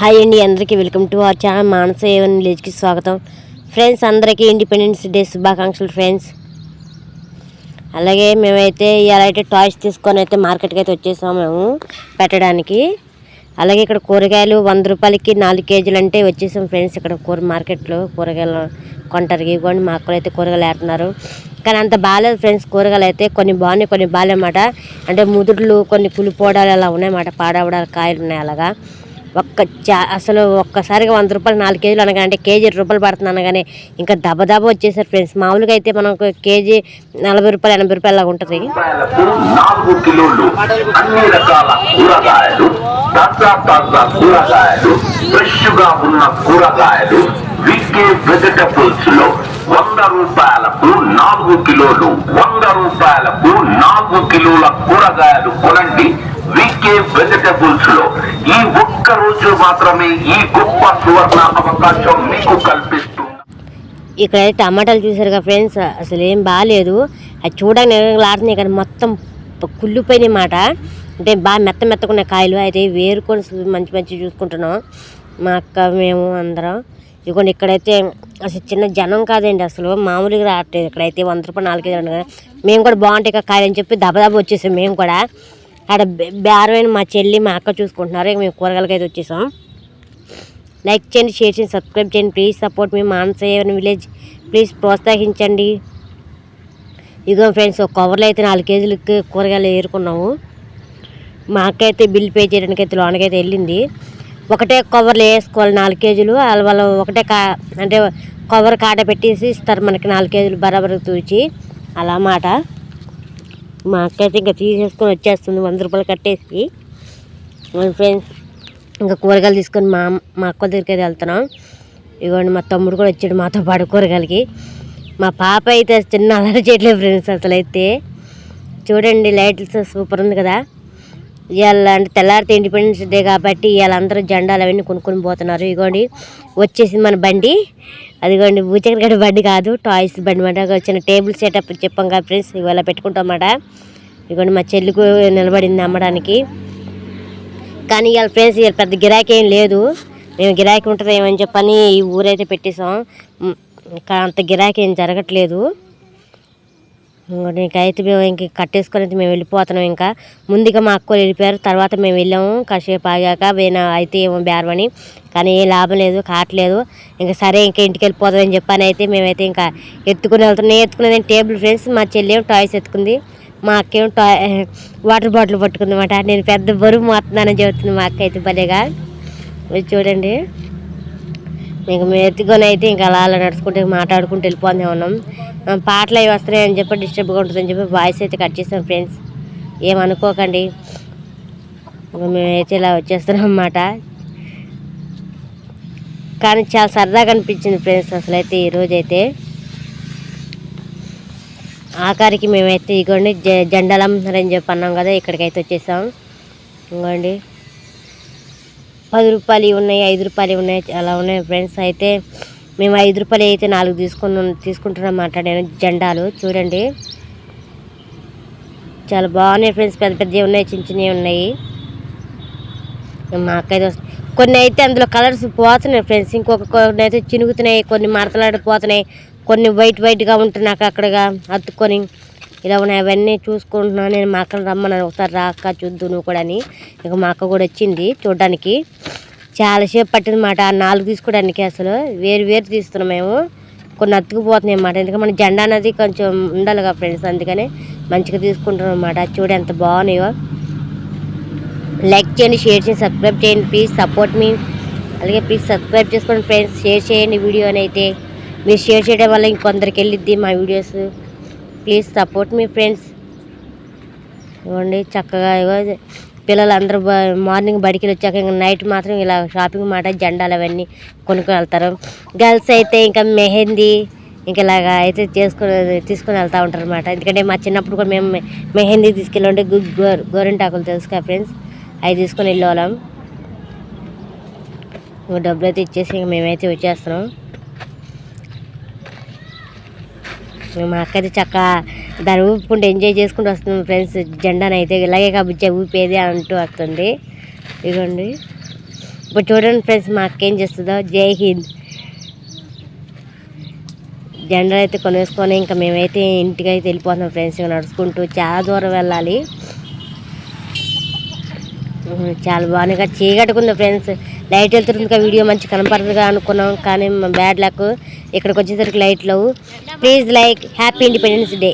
Hi అండి, అందరికీ welcome to our channel Manasa A1 విలేజ్కి స్వాగతం. ఫ్రెండ్స్, అందరికీ ఇండిపెండెన్స్ డే శుభాకాంక్షలు ఫ్రెండ్స్. అలాగే మేమైతే ఇలా అయితే టాయ్స్ తీసుకొని అయితే మార్కెట్కి అయితే వచ్చేసాము మేము పెట్టడానికి. అలాగే ఇక్కడ కూరగాయలు 100 రూపాయలకి 4 కేజీలు అంటే వచ్చేసాం ఫ్రెండ్స్. ఇక్కడ మార్కెట్లో కూరగాయలు కొంటారు. ఇవ్వండి, మా అక్కలు అయితే కూరగాయలు వేస్తున్నారు. కానీ అంత బాగాలేదు ఫ్రెండ్స్. కూరగాయలు అయితే కొన్ని బాగున్నాయి, కొన్ని బాగాలేమాట. అంటే ముదురులు, కొన్ని పులిపోడాలు అలా ఉన్నాయన్నమాట. పాడవడాలు కాయలు ఉన్నాయి. అలాగా అసలు ఒక్కసారిగా 100 రూపాయలు 4 కేజీలు అనగా అంటే కేజీ 2 రూపాయలు పడుతుంది అనగానే ఇంకా దెబ్బ వచ్చేసారు ఫ్రెండ్స్. మామూలుగా అయితే మనకు కేజీ 40 రూపాయలు 80 రూపాయలు లాగా ఉంటుంది. 4 కిలోలు అన్ని రకాల కూరగాయలు, తాజా కూరగాయలు, ఫ్రెష్ గా ఉన్న కూరగాయలు వీకే వెజిటబుల్స్ లో 100 రూపాయలకు 4 కిలోలు, 100 రూపాయలకు 4 కిలోల కూరగాయలు కొనండి. వీకే వెజిటబుల్స్ లో ఈ ఒక్క రోజు మాత్రమే ఈ గొప్ప సువర్ణ అవకాశం మీకు కల్పిస్తుంది. ఇక్కడైతే టమాటాలు చూసారుగా ఫ్రెండ్స్, అసలు ఏం బాగాలేదు. అది చూడడానికి ఆడుతున్నాయి కానీ మొత్తం కుళ్ళిపోయినాయి మాట. అంటే బాగా మెత్తకున్న కాయలు అయితే వేరుకొని మంచి చూసుకుంటున్నాం మా అక్క మేము అందరం. ఇదిగోండి, ఇక్కడైతే అసలు చిన్న జనం కాదండి, అసలు మామూలుగా రావట్లేదు. ఇక్కడైతే 100 రూపాయలు 4 కేజీలు కదా. మేము కూడా బాగుంటాయి కదా కాయలు అని చెప్పి దెబ్బ వచ్చేసాం మేము కూడా. అక్కడ బేరమైన మా చెల్లి మా అక్క చూసుకుంటున్నారు. ఇక మేము కూరగాయలకి అయితే వచ్చేసాం. లైక్ చేయండి, షేర్ చేయండి, సబ్స్క్రైబ్ చేయండి. Please support me Manasa A1 village. Please ప్రోత్సహించండి. ఇదిగో ఫ్రెండ్స్, ఒక కవర్లో అయితే 4 కేజీలకి కూరగాయలు ఏరుకున్నాము. మా అక్క అయితే బిల్ పే చేయడానికి అయితే లోనకైతే వెళ్ళింది. ఒకటే కవర్లో వేసుకోవాలి 4 కేజీలు. వాళ్ళు ఒకటే అంటే కవర్ కాట పెట్టేసి ఇస్తారు మనకి 4 కేజీలు బరాబర్ తూచి అలా మాట. మా అక్క అయితే ఇంకా తీసేసుకొని వచ్చేస్తుంది 100 రూపాయలు కట్టేసి. ఫ్రెండ్స్, ఇంకా కూరగాయలు తీసుకొని మా అక్క దగ్గరికి అయితే వెళ్తున్నాం. ఇవ్వండి, మా తమ్ముడు కూడా వచ్చాడు మాతో పాటు కూరగాయలకి. మా పాప అయితే చిన్న అలరి చేయట్లేదు ఫ్రెండ్స్. అసలు అయితే చూడండి, లైట్స్ సూపర్ ఉంది కదా. ఇవాళ అంటే తెల్లారితే ఇండిపెండెన్స్ డే కాబట్టి ఇవాళ అందరూ జెండాలు అవన్నీ కొనుక్కొని పోతున్నారు. ఇగోండి, వచ్చేసింది మన బండి. అదిగోండి, భూచక్ర బండి కాదు, టాయ్స్ బండి మాట. వచ్చిన టేబుల్ సెటప్ చెప్పాం కదా ఫ్రెండ్స్, ఇవాళ పెట్టుకుంటామన్నమాట. ఇగోండి, మా చెల్లికి నిలబడింది అమ్మడానికి. కానీ ఇవాళ ఫ్రెండ్స్ ఇవాళ పెద్ద గిరాకీ ఏం లేదు. మేము గిరాకీ ఉంటుంది ఏమని చెప్పని ఈ ఊరైతే పెట్టేసాం. ఇంకా అంత గిరాకీ ఏం జరగట్లేదు. ఇంకైతే మేము ఇంక కట్టేసుకొని అయితే మేము వెళ్ళిపోతున్నాం. ఇంకా ముందుగా మా అక్కలు వెళ్ళిపోయారు, తర్వాత మేము వెళ్ళాము. కాసేపు ఆగాక అయితే ఏమో బేరమని, కానీ ఏ లాభం లేదు, కావట్లేదు. ఇంకా సరే ఇంకా ఇంటికి వెళ్ళిపోతామని చెప్పని అయితే మేమైతే ఇంకా ఎత్తుకునేది టేబుల్ ఫ్రెండ్స్. మా చెల్లి ఏమో టాయ్స్ ఎత్తుకుంది, మా అక్క ఏమో వాటర్ బాటిల్ పట్టుకుంది అన్నమాట. నేను పెద్ద బరువు మోస్తున్నానని చెబుతుంది మా అక్క అయితే భలేగా. చూడండి, ఇంక మేము ఎత్తుకొని అయితే ఇంకా అలా నడుచుకుంటే మాట్లాడుకుంటూ వెళ్ళిపోతూనే ఉన్నాం. పాటలు అవి వస్తున్నాయని చెప్పి డిస్టర్బ్గా ఉంటుందని చెప్పి వాయిస్ అయితే కట్ చేస్తాం ఫ్రెండ్స్, ఏమనుకోకండి. మేమైతే ఇలా వచ్చేస్తున్నాం అన్నమాట. కానీ చాలా సరదాగా అనిపించింది ఫ్రెండ్స్ అసలు అయితే ఈరోజైతే. ఆఖరికి మేమైతే ఇగోండి జెండాలు అమ్ముతున్నారని చెప్పి అన్నాం కదా, ఇక్కడికైతే వచ్చేసాం. ఇంకోండి, 10 రూపాయలు ఉన్నాయి, 5 రూపాయలు ఉన్నాయి, అలా ఉన్నాయి ఫ్రెండ్స్. అయితే మేము 5 రూపాయలు అయితే 4 తీసుకుంటున్నాం మాట్లాడాను జెండాలు. చూడండి, చాలా బాగున్నాయి ఫ్రెండ్స్. పెద్దవి ఉన్నాయి, చిన్నవి ఉన్నాయి. మా అక్క అయితే కొన్ని అయితే అందులో కలర్స్ పోతున్నాయి ఫ్రెండ్స్. కొన్ని అయితే చినుగుతున్నాయి, కొన్ని మడతలాడిపోతున్నాయి, కొన్ని వైట్గా ఉంటున్నాయి అక్కడగా అతుక్కొని ఇలా ఉన్నాయి. అవన్నీ చూసుకుంటున్నాను నేను. మా అక్కను రమ్మన్నాను, ఒకసారి రా అక్క చూద్దు నువ్వు కూడా అని. ఇక మా అక్క కూడా వచ్చింది చూడడానికి. చాలాసేపు పట్టింది అన్నమాట 4 తీసుకోవడానికి. అసలు వేరు తీస్తున్నాం మేము. కొన్ని అతుకుపోతున్నాయి అన్నమాట. ఎందుకంటే మన జెండా అనేది కొంచెం ఉండాలి కదా ఫ్రెండ్స్, అందుకని మంచిగా తీసుకుంటున్నాం అన్నమాట. చూడండి ఎంత బాగున్నాయో. లైక్ చేయండి, షేర్ చేయండి, సబ్స్క్రైబ్ చేయండి. ప్లీజ్ సపోర్ట్ మీ. అలాగే ప్లీజ్ సబ్స్క్రైబ్ చేసుకోండి ఫ్రెండ్స్. షేర్ చేయండి వీడియోని అయితే. మీరు షేర్ చేయడం వల్ల ఇంకొందరికి వెళ్ళిద్ది మా videos. Please support me friends. ఇవ్వండి, చక్కగా పిల్లలు అందరూ మార్నింగ్ బడికి వచ్చాక ఇంకా నైట్ మాత్రం ఇలా షాపింగ్ మాట జెండాలు అవన్నీ కొనుక్కొని వెళ్తారు. గర్ల్స్ అయితే ఇంకా మెహందీ ఇంక ఇలాగా అయితే తీసుకొని వెళ్తూ ఉంటారు అనమాట. ఎందుకంటే మా చిన్నప్పుడు కూడా మేము మెహందీ తీసుకెళ్ళి గోరింటాకులు తెలుసు కదా ఫ్రెండ్స్, అవి తీసుకొని వెళ్ళేవాళ్ళం. డబ్బులు అయితే ఇచ్చేసి ఇంక మేమైతే వచ్చేస్తున్నాం. మా అక్క అయితే చక్కగా దాన్ని ఊపుకుంటూ ఎంజాయ్ చేసుకుంటూ వస్తుంది ఫ్రెండ్స్. జెండాను అయితే ఇలాగే కాబట్టి ఊపేది అంటూ వస్తుంది. ఇదిగోండి, ఇప్పుడు చూడండి ఫ్రెండ్స్ మా అక్క ఏం చేస్తుందో. జై హింద్. జెండర్ అయితే కొనేసుకొని ఇంకా మేమైతే ఇంటికి అయితే వెళ్ళిపోతున్నాం ఫ్రెండ్స్. నడుచుకుంటూ చాలా దూరం వెళ్ళాలి. చాలా బాగుంది. చీకట్టుకుంది ఫ్రెండ్స్. లైట్ వెళ్తుంది వీడియో మంచి కనపడుతుందిగా అనుకున్నాం, కానీ బ్యాడ్ లక్. ఇక్కడికి వచ్చేసరికి లైట్ లేవు. Please like. Happy independence day.